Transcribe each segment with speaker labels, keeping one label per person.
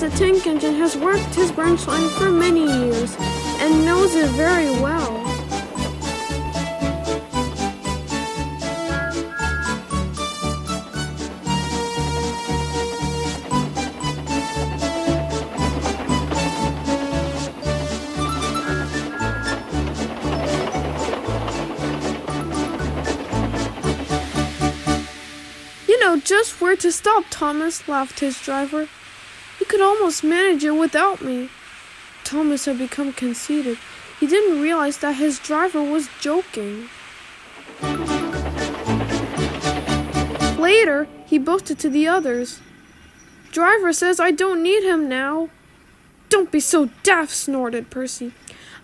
Speaker 1: the tank engine has worked his branch line for many years and knows it very well. You know just where to stop, Thomas, laughed his driver. You could almost manage it without me. Thomas had become conceited. He didn't realize that his driver was joking. Later, he boasted to the others. Driver says I don't need him now. Don't be so daft, snorted Percy.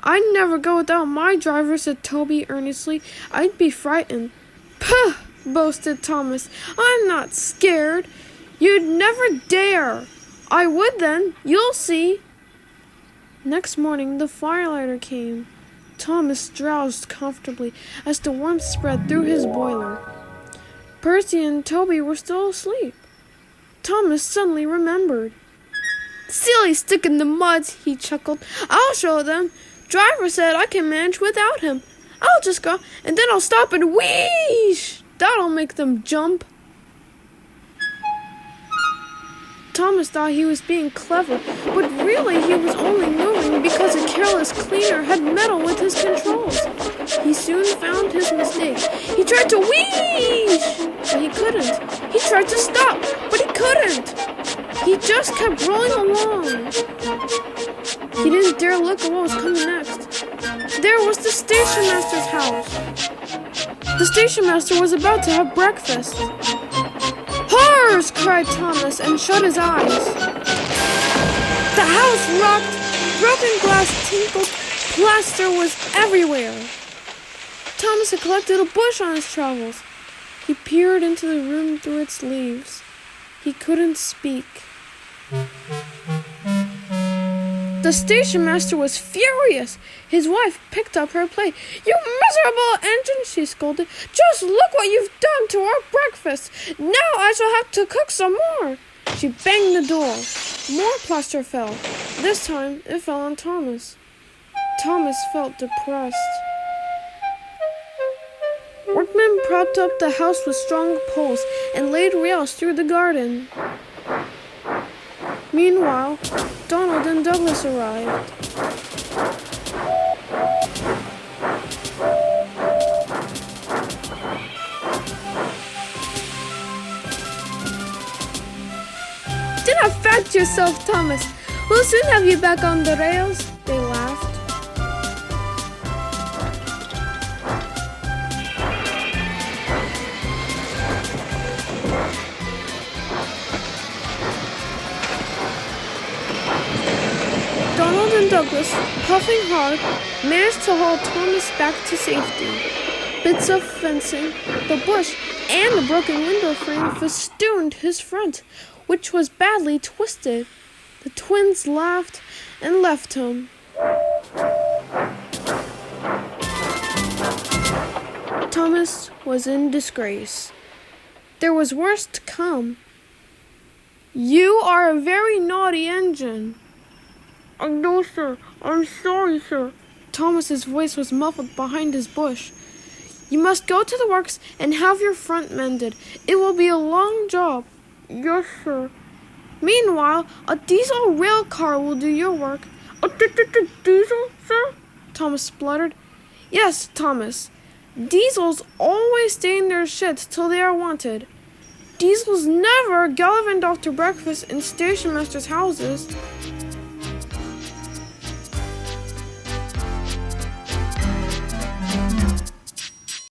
Speaker 1: I'd never go without my driver, said Toby earnestly. I'd be frightened. Puh, boasted Thomas. I'm not scared. You'd never dare. I would then. You'll see. Next morning, the firelighter came. Thomas drowsed comfortably as the warmth spread through his boiler. Percy and Toby were still asleep. Thomas suddenly remembered. Silly stick in the mud, he chuckled. I'll show them. Driver said I can manage without him. I'll just go, and then I'll stop and wheesh. That'll make them jump. Thomas thought he was being clever, but really he was only moving because a careless cleaner had meddled with his controls. He soon found his mistake. He tried to wheesh, but he couldn't. He tried to stop, but he couldn't. He just kept rolling along. He didn't dare look at what was coming next. There was the station master's house. The station master was about to have breakfast. Horrors! Cried Thomas and shut his eyes. The house rocked, broken glass tinkled, plaster was everywhere. Thomas had collected a bush on his travels. He peered into the room through its leaves. He couldn't speak. The station master was furious. His wife picked up her plate. You miserable engine, she scolded. Just look what you've done to our breakfast. Now I shall have to cook some more. She banged the door. More plaster fell. This time it fell on Thomas. Thomas felt depressed. Workmen propped up the house with strong poles and laid rails through the garden. Meanwhile, Donald and Douglas arrived. Do not fret yourself, Thomas. We'll soon have you back on the rails, they laughed. Donald and Douglas, puffing hard, managed to haul Thomas back to safety. Bits of fencing, the bush, and the broken window frame festooned his front, which was badly twisted. The twins laughed and left him. Thomas was in disgrace. There was worse to come. You are a very naughty engine. No, sir. I'm sorry, sir. Thomas's voice was muffled behind his bush. You must go to the works and have your front mended. It will be a long job. Yes, sir. Meanwhile, a diesel rail car will do your work. A diesel, sir? Thomas spluttered. Yes, Thomas. Diesels always stay in their sheds till they are wanted. Diesels never gallivant off to breakfast in station masters' houses.